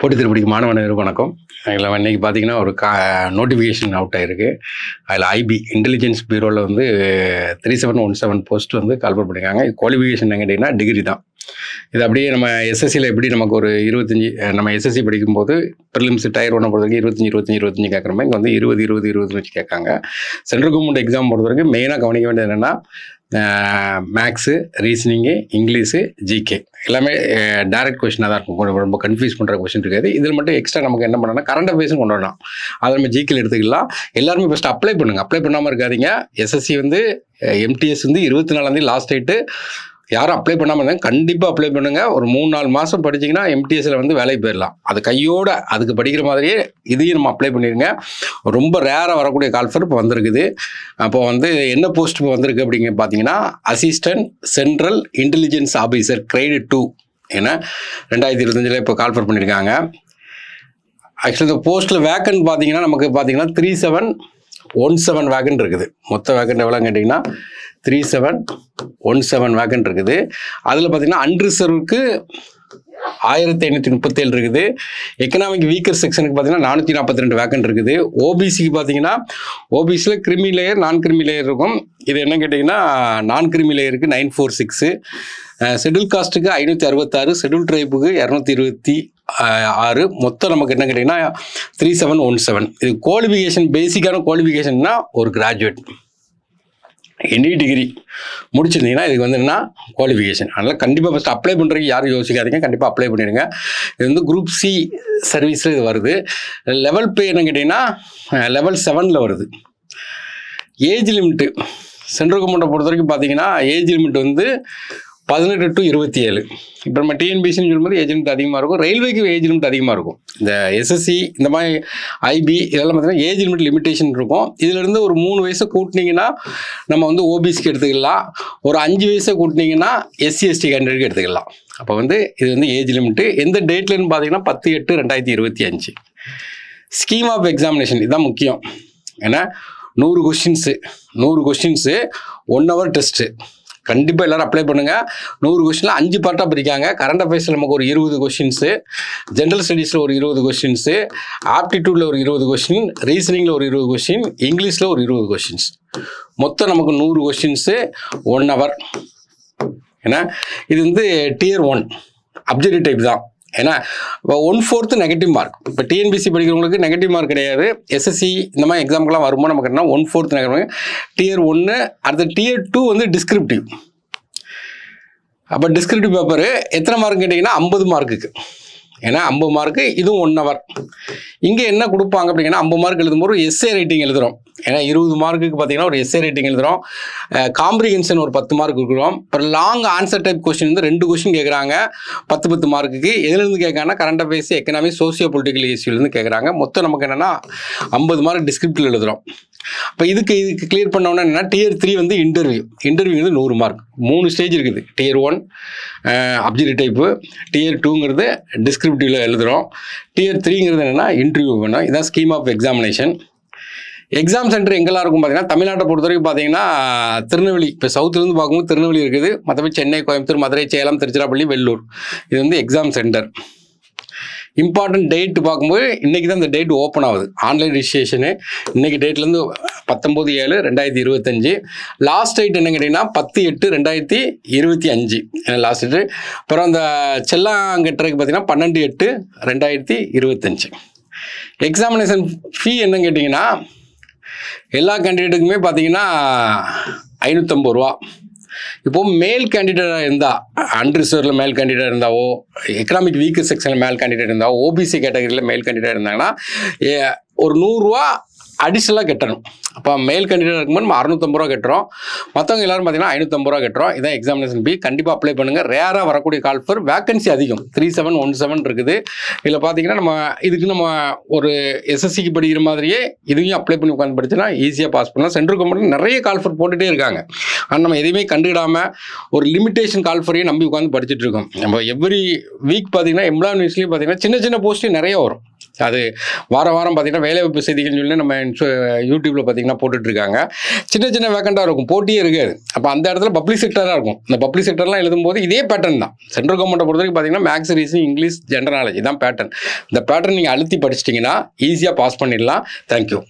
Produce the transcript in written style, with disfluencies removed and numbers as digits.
போட்டி திருப்படிக்கு மாணவர்கள் வணக்கம். அதில் இன்றைக்கி பார்த்தீங்கன்னா ஒரு நோட்டிஃபிகேஷன் அவுட் ஆகிருக்கு. அதில் ஐபி இன்டெலிஜென்ஸ் பியூரோவில் வந்து 3717 போஸ்ட் வந்து கால்பர் பண்ணியிருக்காங்க. இது குவாலிஃபிகேஷன் கேட்டிங்கன்னா டிகிரி தான். இது அப்படியே நம்ம எஸ்எஸ்சியில் எப்படி நமக்கு ஒரு 25 நம்ம எஸ்எஸ்சி படிக்கும்போது ப்ரிலிம்ஸ் டயர் 1 பொறுத்த வரைக்கும் 25 கேட்குற மாதிரி இங்கே வந்து 20 வச்சு கேட்காங்க. சென்ட்ரல் கவர்மெண்ட் எக்ஸாம் பொறுத்த வரைக்கும் மெயினாக கவனிக்க வேண்டியது என்னென்னா மேக்ஸு, ரீசனிங்கு, இங்கிலீஷு, ஜிகே எல்லாமே டைரக்ட் கொஸ்டினாக தான் இருக்கும். ரொம்ப கன்ஃபியூஸ் பண்ணுற கொஸ்டின் இருக்காது. இதில் மட்டும் எக்ஸ்ட்ரா நமக்கு என்ன பண்ணணும்னா கரண்ட் அஃபேர்ஸும் கொண்டு வரலாம். அதை நம்ம ஜிகேல எடுத்துக்கலாம். எல்லாருமே ஃபஸ்ட்டு அப்ளை பண்ணுங்கள். அப்ளை பண்ணாமல் இருக்காதீங்க. எஸ்எஸ்சி வந்து எம்டிஎஸ் வந்து 24 லாஸ்ட் டேட்டு. யாரும் அப்ளை பண்ணாமல் இருந்தாங்க கண்டிப்பாக அப்ளை பண்ணுங்கள். ஒரு 3-4 மாதம் படிச்சிங்கன்னா எம்டிஎஸ்சில் வந்து வேலைக்கு போயிடலாம். அது கையோட அதுக்கு படிக்கிற மாதிரியே இதையும் நம்ம அப்ளை பண்ணிடுங்க. ரொம்ப ரேராக வரக்கூடிய கால்ஃபர் இப்போ வந்திருக்குது. அப்போ வந்து என்ன போஸ்ட் இப்போ வந்திருக்கு அப்படிங்க பார்த்தீங்கன்னா assistant central intelligence officer grade 2 ஏன்னா 2025 இப்போ கால்ஃபர் பண்ணியிருக்காங்க. ஆக்சுவலி இந்த போஸ்ட்டில் வேக்கன்ட் பார்த்தீங்கன்னா நமக்கு பார்த்தீங்கன்னா 3717 வேக்கன்ட் இருக்குது. மொத்த வேக்கன்ட் எவ்வளோன்னு கேட்டிங்கன்னா 3717 வேக்கன்ட் இருக்குது. அதில் பார்த்தீங்கன்னா அன்ரிசர்வுக்கு 1537 இருக்குது. எக்கனாமிக் வீக்கர் செக்ஷனுக்கு பார்த்தீங்கன்னா 442 வேக்கன்ட் இருக்குது. ஓபிசிக்கு பார்த்தீங்கன்னா ஓபிசியில் கிரிமி லேயர் நான் கிரிமி லேயர் இருக்கும். இது என்ன கேட்டிங்கன்னா நான் கிரிமி லேயருக்கு 946, ஷெட்யூல் காஸ்ட்டுக்கு 566, ஷெட்யூல் ட்ரைபுக்கு 226. மொத்தம் நமக்கு என்ன கேட்டிங்கன்னா 3717. இது குவாலிஃபிகேஷன் பேசிக்கான குவாலிஃபிகேஷன்னா ஒரு கிராஜுவேட் எனி டிகிரி முடிச்சிருந்தீங்கன்னா இதுக்கு வந்து என்ன குவாலிஃபிகேஷன். அதனால் கண்டிப்பாக ஃபஸ்ட்டு அப்ளை பண்ணுறதுக்கு யாரும் யோசிக்காதீங்க. கண்டிப்பாக அப்ளை பண்ணிடுங்க. இது வந்து குரூப் சி சர்வீஸில் இது வருது. லெவல் பே என்ன கேட்டிங்கன்னா லெவல் 7 வருது. ஏஜ் லிமிட்டு சென்ட்ரல் கவர்மெண்ட்டை பொறுத்த வரைக்கும் பார்த்தீங்கன்னா ஏஜ் லிமிட் வந்து 18 to 27. இப்போ நம்ம டிஎன்பிசின்னு சொல்லும்போது ஏஜ் லிமிட் அதிகமாக இருக்கும். ரயில்வேக்கு ஏஜ் லிமிட் அதிகமாக இருக்கும். இந்த எஸ்எஸ்சி இந்த மாதிரி ஐபி இதெல்லாம் பார்த்தீங்கன்னா ஏஜ் லிமிட் லிமிட்டேஷன் இருக்கும். இதிலேருந்து ஒரு 3 வயசை கூட்டினீங்கன்னா நம்ம வந்து ஓபிசிக்கு எடுத்துக்கலாம். ஒரு 5 வயசை கூட்டினீங்கன்னா எஸ்சி எஸ்டி கேண்டிடேட்டுக்கு எடுத்துக்கலாம். அப்போ வந்து இது வந்து ஏஜ் லிமிட்டு. எந்த டேட்லன்னு பார்த்தீங்கன்னா 10/8/2025. ஸ்கீம் ஆஃப் எக்ஸாமினேஷன் இதுதான் முக்கியம். ஏன்னா 100 கொஸ்டின்ஸு 1 hour டெஸ்ட்டு. கண்டிப்பாக எல்லோரும் அப்ளை பண்ணுங்கள். 100 கொஸ்டினில் 5 பார்ட்டாக பிரிக்காங்க. கரண்ட் அஃபேர்ஸில் நமக்கு ஒரு 20 கொஸ்டின்ஸு, ஜென்ரல் ஸ்டடீஸில் ஒரு 20 கொஸ்டின்ஸு, ஆப்டிடியூடில் ஒரு 20 கொஸ்டின், ரீசனிங்கில் ஒரு 20 கொஸ்டின், இங்கிலீஷில் ஒரு 20 கொஸ்டின்ஸ். மொத்தம் நமக்கு 100 கொஸ்டின்ஸு 1 hour. ஏன்னா இது வந்து Tier 1 அப்ஜெக்டிவ் டைப் தான். ஏன்னா இப்போ 1/4 நெகட்டிவ் மார்க். இப்போ டிஎன்பிசி படிக்கிறவங்களுக்கு நெகட்டிவ் மார்க் கிடையாது. எஸ்எஸ்சி இந்த மாதிரி எக்ஸாமுக்கெல்லாம் வரும்போது நமக்கு என்ன 1/4 நெகட்டிவ். Tier 1 அடுத்த Tier 2 வந்து டிஸ்கிரிப்டிவ். அப்போ டிஸ்கிரிப்டிவ் பேப்பரு எத்தனை மார்க் கேட்டிங்கன்னா 50 மார்க்குக்கு. ஏன்னா 50 மார்க்கு இதுவும் 1 hour. இங்கே என்ன கொடுப்பாங்க அப்படிங்கன்னா 50 மார்க் எழுதும்போது ஒரு எஸ்ஏ ரைட்டிங் எழுதுகிறோம். ஏன்னா 20 மார்க்குக்கு பார்த்தீங்கன்னா ஒரு எஸ்ஏ ரைட்டிங் எழுதுகிறோம். காம்ப்ரிஹென்ஷன் ஒரு 10 மார்க் கொடுக்குறோம். அப்புறம் லாங் ஆன்சர் டைப் கொஸ்டின் வந்து 2 கொஸ்டின் கேட்குறாங்க 10 மார்க்குக்கு. எதுலேருந்து கேட்குறாங்கன்னா current affairs, economic, socio political இஷ்யூலேருந்து கேட்குறாங்க. மொத்தம் நமக்கு என்னென்னா 50 மார்க் டிஸ்கிரிப்டிவ் எழுதுகிறோம். அப்போ இதுக்கு கிளியர் பண்ணோன்னா என்னென்னா Tier 3 வந்து இன்டர்வியூ வந்து 100 மார்க். 3 ஸ்டேஜ் இருக்குது. Tier 1 அப்ஜெக்டிவ் டைப்பு, Tier 2ங்கிறது டிஸ்கிரிப்டிவில் எழுதுகிறோம், Tier 3ங்கிறது என்னென்னா இன்டர்வியூ வேணும். இதுதான் scheme of examination. Exam centre எங்கெல்லாம் இருக்கும் பார்த்தீங்கன்னா தமிழ்நாட்டை பொறுத்த வரைக்கும் பார்த்தீங்கன்னா திருநெல்வேலி, இப்போ சவுத்துலேருந்து பார்க்கும்போது திருநெல்வேலி இருக்குது. மற்றபடி சென்னை, கோயம்புத்தூர், மதுரை, சேலம், திருச்சிராப்பள்ளி, வெள்ளூர் இது வந்து எக்ஸாம் சென்டர். இம்பார்ட்டன்ட் டேட் பார்க்கும்போது இன்றைக்கி தான் இந்த டேட் ஓப்பன் ஆகுது. ஆன்லைன் ரிஜிஸ்ட்ரேஷனு இன்றைக்கி டேட்லேருந்து 19/7/2025. லாஸ்ட் டேட் என்ன கேட்டிங்கன்னா 10/8/2025 லாஸ்ட் டேட்டு. அப்புறம் அந்த செல்லாங்கட்டுறதுக்கு பார்த்தீங்கன்னா 12/8/2025. எக்ஸாமினேஷன் ஃபீ என்னன்னு கேட்டிங்கன்னா எல்லா கேண்டிடேட்டுக்குமே பார்த்தீங்கன்னா 550 ரூபா. இப்போது மேல் கேண்டிடேட்டாக இருந்தால் அன்ரிசர்வில் மேல் கேண்டிடேட் இருந்தாவோ, எக்கனாமிக் வீக்கர் செக்ஷனில் மேல் கேண்டிடேட் இருந்தாவோ, ஓபிசி கேட்டகரியில் மேல் கேண்டிடேட் இருந்தாங்கன்னா ஒரு 100 ரூபா அடிஷ்னலாக கட்டணும். அப்போ மேல் கேண்டிடேட் இருக்கும்போது நம்ம 650 ரூபா கட்டுறோம். மற்றவங்க எல்லோரும் பார்த்தீங்கன்னா 550 ரூபா கட்டுறோம். இதான் எக்ஸாமினேஷன் ஃபீ. கண்டிப்பாக அப்ளை பண்ணுங்கள். ரேராக வரக்கூடிய கால்ஃபர் வேக்கன்சி அதிகம் 3717 இருக்குது. இதில் பார்த்தீங்கன்னா இதுக்கு நம்ம ஒரு எஸ்எஸ்சிக்கு படிக்கிற மாதிரியே இதையும் அப்ளை பண்ணி உட்காந்து படிச்சுன்னா ஈஸியாக பாஸ் பண்ணலாம். சென்ட்ரல் கவர்மெண்ட் நிறைய கால்ஃபர் போட்டுகிட்டே இருக்காங்க. ஆனால் நம்ம எதையுமே கண்டுக்கிடாமல் ஒரு லிமிட்டேஷன் கால்ஃபரையும் நம்பி உட்காந்து படிச்சுட்டு இருக்கோம். நம்ம எவ்ரி வீக் பார்த்தீங்கன்னா எம்ப்ளாய் நியூஸ்லேயும் பார்த்தீங்கன்னா சின்ன போஸ்ட்டு நிறைய வரும். அது வாரம் பார்த்தீங்கன்னா வேலைவாய்ப்பு செய்திகள்னு சொல்லி நம்ம யூடியூப்பில் பார்த்தீங்கன்னா போட்டுட்ருக்காங்க. சின்ன சின்ன வேக்கண்டாக இருக்கும், போட்டியே இருக்காது. அப்போ அந்த இடத்துல பப்ளிக் செக்டராக இருக்கும். இந்த பப்ளிக் செக்டர்லாம் எழுதும்போது இதே பேட்டர்ன் தான். சென்ட்ரல் கவர்மெண்ட்டை பொறுத்த வரைக்கும் பார்த்தீங்கன்னா maths, reasoning, English, general knowledge இதான் பேட்டர்ன். இந்த பேட்டர்ன் நீங்கள் அழுத்தி படிச்சிட்டிங்கன்னா ஈஸியாக பாஸ் பண்ணிடலாம். தேங்க்யூ.